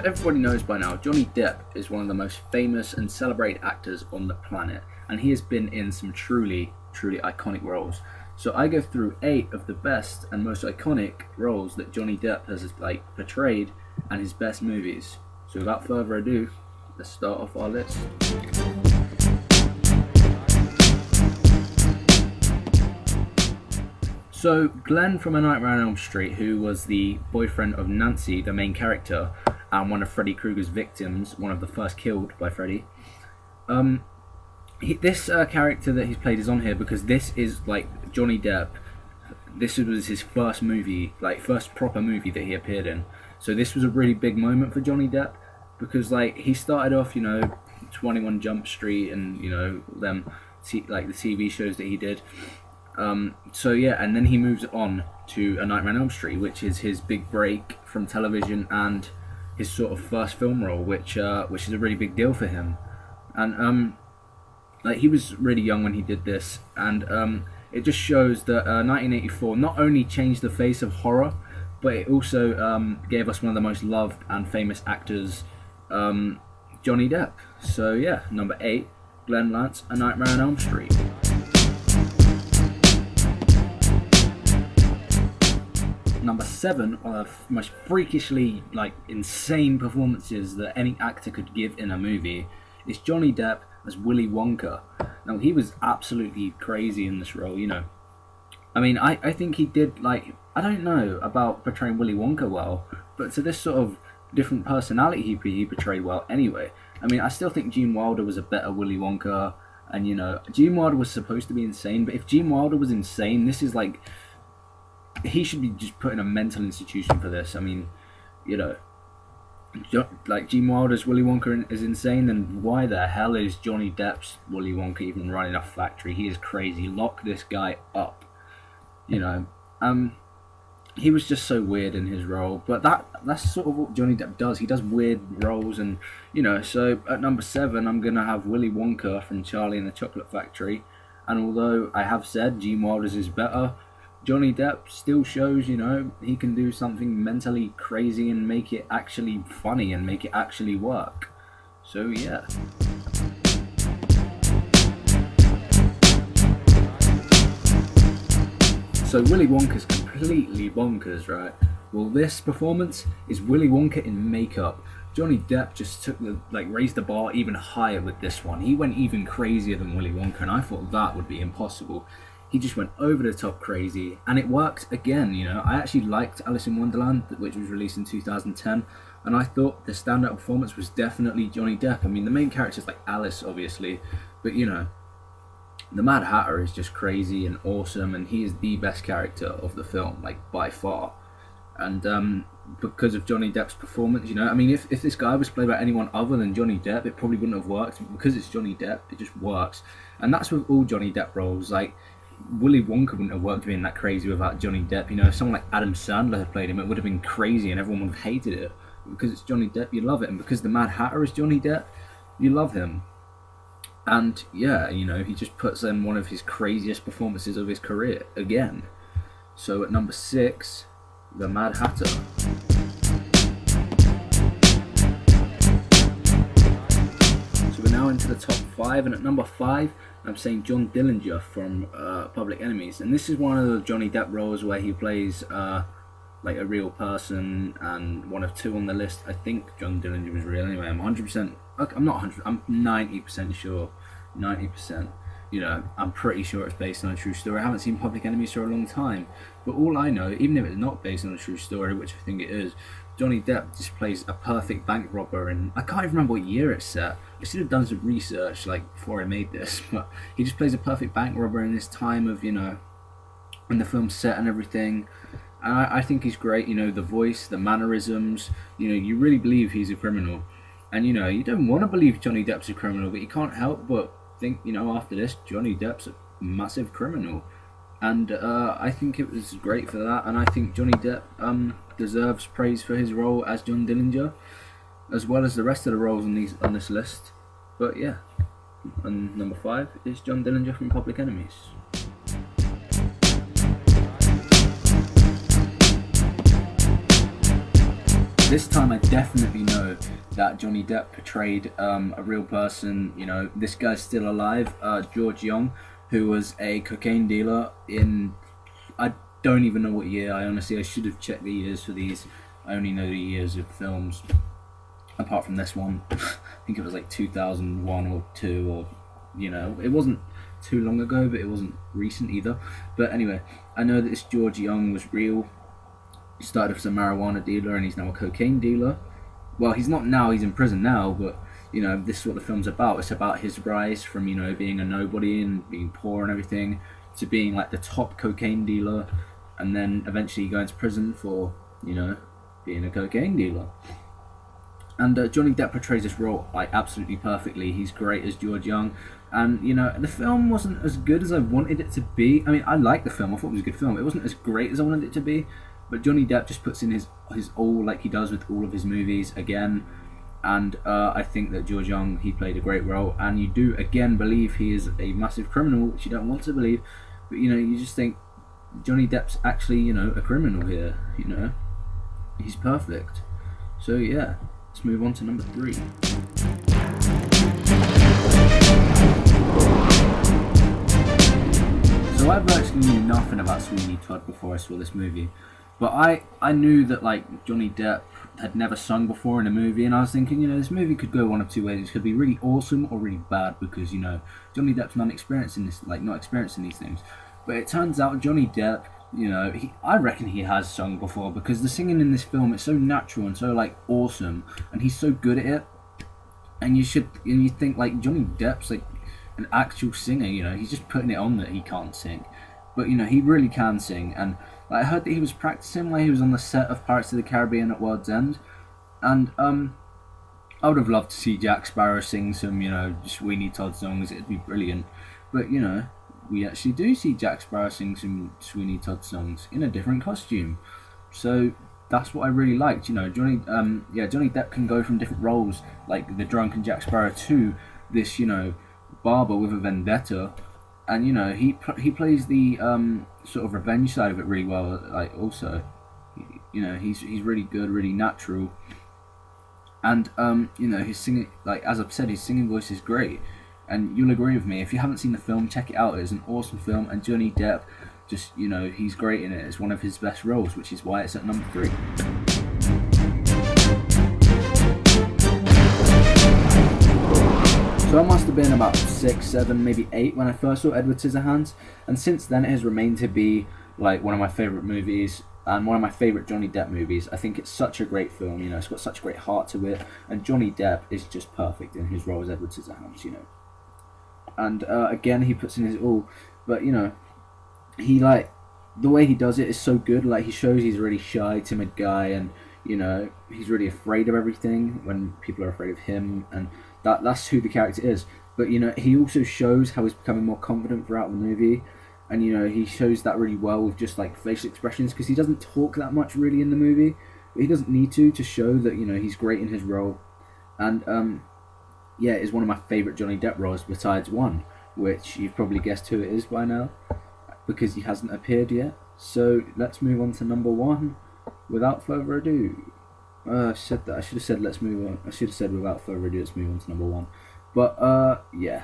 everybody knows by now, Johnny Depp is one of the most famous and celebrated actors on the planet, and he has been in some truly iconic roles. So I go through 8 of the best and most iconic roles that Johnny Depp has portrayed and his best movies. So without further ado, let's start off our list. So Glenn from A Nightmare on Elm Street, who was the boyfriend of Nancy, the main character, and one of Freddy Krueger's victims, one of the first killed by Freddy. This character that he's played is on here because this is like Johnny Depp. This was his first movie, first proper movie that he appeared in. So this was a really big moment for Johnny Depp because he started off, 21 Jump Street and the TV shows that he did. So yeah, and then he moves on to A Nightmare on Elm Street, which is his big break from television and his sort of first film role, which is a really big deal for him. And he was really young when he did this, and it just shows that 1984 not only changed the face of horror, but it also gave us one of the most loved and famous actors, Johnny Depp. So yeah, number 8, Glenn Lance, A Nightmare on Elm Street. Number 7, one of the most freakishly insane performances that any actor could give in a movie is Johnny Depp as Willy Wonka. Now he was absolutely crazy in this role, I mean, I think he did I don't know about portraying Willy Wonka well, but to this sort of different personality he portrayed well anyway. I mean, I still think Gene Wilder was a better Willy Wonka, and Gene Wilder was supposed to be insane, but if Gene Wilder was insane, this is he should be just put in a mental institution for this. I mean, Gene Wilder's Willy Wonka is insane, then why the hell is Johnny Depp's Willy Wonka even running a factory? He is crazy. Lock this guy up. He was just so weird in his role, but that's sort of what Johnny Depp does. He does weird roles, and so at number 7 I'm gonna have Willy Wonka from Charlie and the Chocolate Factory. And although I have said Gene Wilder's is better, Johnny Depp still shows, he can do something mentally crazy and make it actually funny and make it actually work. So yeah. So Willy Wonka's completely bonkers, right? Well, this performance is Willy Wonka in makeup. Johnny Depp just took raised the bar even higher with this one. He went even crazier than Willy Wonka, and I thought that would be impossible. He just went over the top crazy, and it worked again. I actually liked Alice in Wonderland, which was released in 2010, and I thought the standout performance was definitely Johnny Depp. I mean, the main character's Alice, obviously, but the Mad Hatter is just crazy and awesome, and he is the best character of the film, by far. And because of Johnny Depp's performance, I mean, if this guy was played by anyone other than Johnny Depp, it probably wouldn't have worked. But because it's Johnny Depp, it just works, and that's with all Johnny Depp roles. Willy Wonka wouldn't have worked being that crazy without Johnny Depp. If someone like Adam Sandler had played him, it would have been crazy and everyone would have hated it. But because it's Johnny Depp, you love it, and because the Mad Hatter is Johnny Depp, you love him. And yeah, he just puts in one of his craziest performances of his career again. So at number 6, the Mad Hatter. So we're now into the top 5, and at number 5 I'm saying John Dillinger from Public Enemies, and this is one of the Johnny Depp roles where he plays a real person, and one of 2 on the list. I think John Dillinger was real anyway. I'm 100%. I'm not 100. I'm 90% sure. 90%. I'm pretty sure it's based on a true story. I haven't seen Public Enemies for a long time, but all I know, even if it's not based on a true story, which I think it is, Johnny Depp just plays a perfect bank robber, and I can't even remember what year it's set. I should have done some research before I made this, but he just plays a perfect bank robber in this time of when the film's set and everything. And I think he's great. The voice, the mannerisms. You really believe he's a criminal, and you don't want to believe Johnny Depp's a criminal, but you can't help but think after this Johnny Depp's a massive criminal. And I think it was great for that, and I think Johnny Depp deserves praise for his role as John Dillinger, as well as the rest of the roles on this list. But yeah, and number 5 is John Dillinger from Public Enemies. this time I definitely know that Johnny Depp portrayed a real person. You know, this guy's still alive, George Young, who was a cocaine dealer in, I don't even know what year. I should have checked the years for these. I only know the years of films, apart from this one. I think it was like 2001 or 2, or, you know, it wasn't too long ago, but it wasn't recent either. But anyway, I know that this George Young was real. He started as a marijuana dealer and he's now a cocaine dealer. Well, he's not now, he's in prison now, but, you know, this is what the film's about. It's about his rise from, you know, being a nobody and being poor and everything to being like the top cocaine dealer, and then eventually going to prison for, you know, being a cocaine dealer. And Johnny Depp portrays this role like absolutely perfectly. He's great as George Young, and you know, the film wasn't as good as I wanted it to be. I mean, I liked the film. I thought it was a good film. It wasn't as great as I wanted it to be, but Johnny Depp just puts in his all, like he does with all of his movies again. And I think that George Young, he played a great role, and you do again believe he is a massive criminal, which you don't want to believe, but you know, you just think Johnny Depp's actually, you know, a criminal here. You know, he's perfect. So yeah. Let's move on to number 3. So I virtually knew nothing about Sweeney Todd before I saw this movie, but I knew that like Johnny Depp had never sung before in a movie, and I was thinking, you know, this movie could go one of two ways. It could be really awesome or really bad, because, you know, Johnny Depp's not experiencing these things. But it turns out Johnny Depp, you know, I reckon he has sung before, because the singing in this film is so natural and so like awesome, and he's so good at it. And you think like Johnny Depp's like an actual singer, you know, he's just putting it on that he can't sing, but you know, he really can sing. And like, I heard that he was practicing while he was on the set of Pirates of the Caribbean at World's End, and I would have loved to see Jack Sparrow sing some, you know, Sweeney Todd songs. It'd be brilliant. But you know, we actually do see Jack Sparrow sing some Sweeney Todd songs in a different costume. So that's what I really liked. You know, Johnny Depp can go from different roles, like the drunken Jack Sparrow, to this, you know, barber with a vendetta, and you know, he plays the sort of revenge side of it really well. Like also, you know, he's really good, really natural, and you know, his singing, like as I've said, his singing voice is great. And you'll agree with me, if you haven't seen the film, check it out. It's an awesome film, and Johnny Depp, just, you know, he's great in it. It's one of his best roles, which is why it's at number 3. So I must have been about 6, 7, maybe 8 when I first saw Edward Scissorhands, and since then it has remained to be like one of my favourite movies, and one of my favourite Johnny Depp movies. I think it's such a great film, you know, it's got such a great heart to it, and Johnny Depp is just perfect in his role as Edward Scissorhands, you know. And again, he puts in his all, but you know, he like, the way he does it is so good. Like, he shows he's a really shy, timid guy, and you know, he's really afraid of everything when people are afraid of him, and that's who the character is. But you know, he also shows how he's becoming more confident throughout the movie, and you know, he shows that really well with just like facial expressions, because he doesn't talk that much really in the movie, but he doesn't need to show that, you know, he's great in his role. And yeah, it's one of my favourite Johnny Depp roles besides one, which you've probably guessed who it is by now, because he hasn't appeared yet. So let's move on to number 1 without further ado. I said that. I should have said let's move on. I should have said without further ado, let's move on to number 1. But yeah,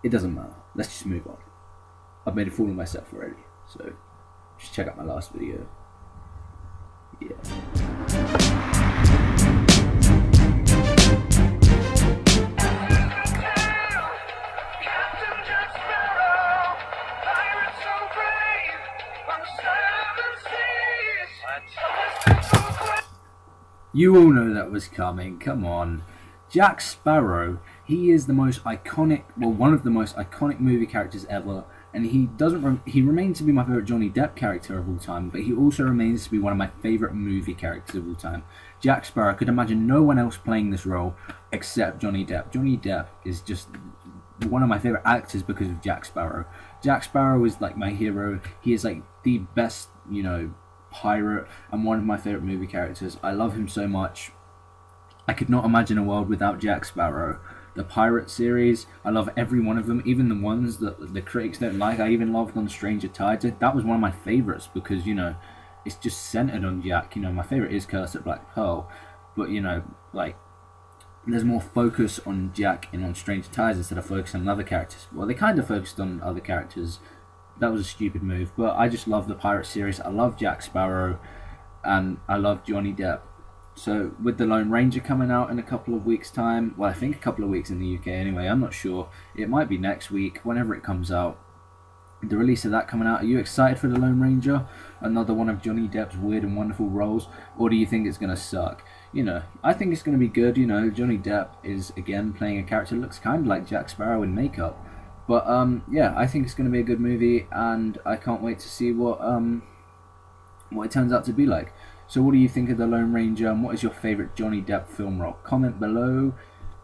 it doesn't matter. Let's just move on. I've made a fool of myself already, so just check out my last video. Yeah. You all know that was coming, come on. Jack Sparrow, he is the most iconic, well, one of the most iconic movie characters ever, and he remains to be my favourite Johnny Depp character of all time, but he also remains to be one of my favourite movie characters of all time. Jack Sparrow, I could imagine no one else playing this role except Johnny Depp. Johnny Depp is just one of my favourite actors because of Jack Sparrow. Jack Sparrow is like my hero. He is like the best, you know, pirate, and one of my favourite movie characters. I love him so much. I could not imagine a world without Jack Sparrow. The pirate series, I love every one of them, even the ones that the critics don't like. I even loved on Stranger Tides. That was one of my favourites because, you know, it's just centred on Jack. You know, my favourite is Curse at Black Pearl, but you know, like, there's more focus on Jack and on Stranger Ties instead of focusing on other characters. Well, they kind of focused on other characters. That was a stupid move, but I just love the Pirate series. I love Jack Sparrow, and I love Johnny Depp. So with the Lone Ranger coming out in a couple of weeks' time, well, I think a couple of weeks in the UK anyway, I'm not sure. It might be next week, whenever it comes out. The release of that coming out, are you excited for the Lone Ranger? Another one of Johnny Depp's weird and wonderful roles? Or do you think it's going to suck? You know, I think it's going to be good. You know, Johnny Depp is, again, playing a character that looks kind of like Jack Sparrow in makeup. But, yeah, I think it's going to be a good movie, and I can't wait to see what it turns out to be like. So what do you think of the Lone Ranger, and what is your favourite Johnny Depp film role? Comment below,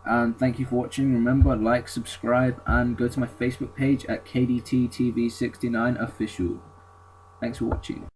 and thank you for watching. Remember, like, subscribe, and go to my Facebook page at KDTTV69 official. Thanks for watching.